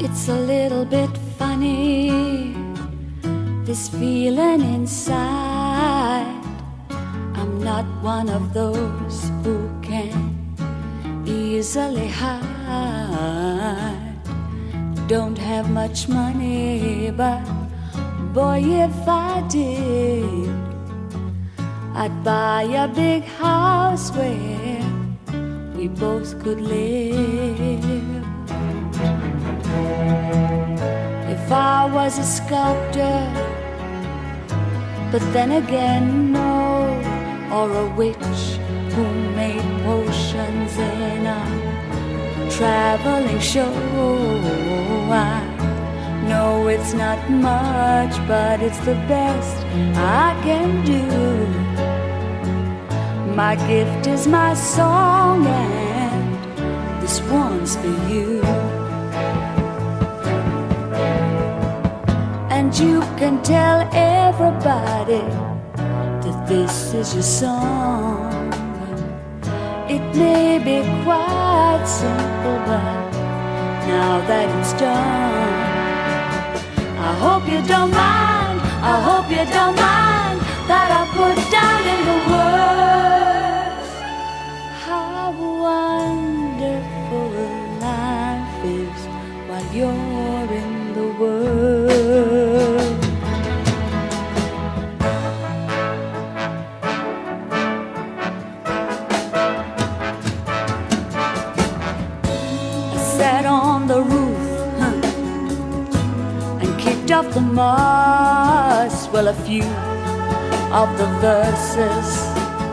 It's a little bit funny, this feeling inside. I'm not one of those who can easily hide. Don't have much money, but boy, if I did, I'd buy a big house where we both could live. If I was a sculptor, but then again, no, or a witch who made potions in a traveling show. I know it's not much, but it's the best I can do. My gift is my song, and this one's for you. And you can tell everybody that this is your song. It may be quite simple, but now that it's done, I hope you don't mind, I hope you don't mind that I put down in the words how wonderful life is while you're in the world. I sat on the roof and kicked off the moss. Well, a few of the verses,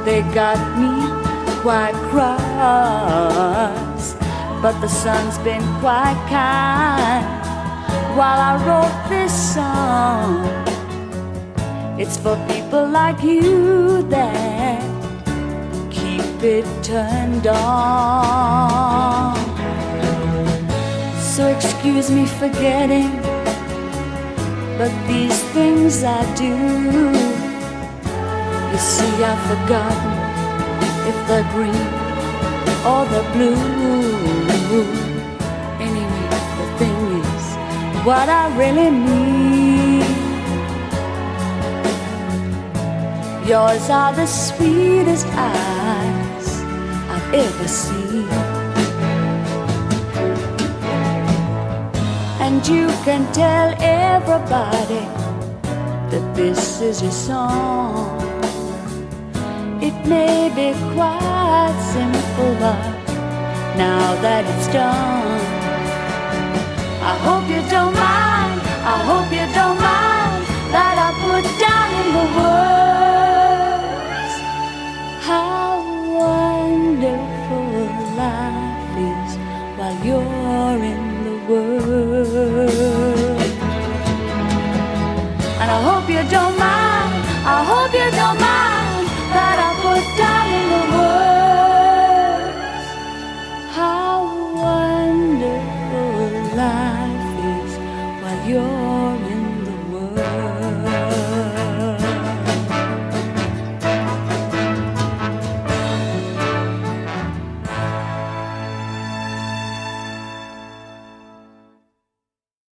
they got me quite cross, but the sun's been quite kind while I wrote this song. It's for people like you that keep it turned on. So excuse me for forgetting, but these things I do. You see, I've forgotten if they're green or they're blue. Anyway, the thing is, what I really need, yours are the sweetest eyes I've ever seen. And you can tell everybody that this is your song. It may be quite simple, but now that it's done, I hope you don't mind, I hope you don't mind that I put down in the words how wonderful life is while you're in the world. And I hope you don't mind, I hope you don't mind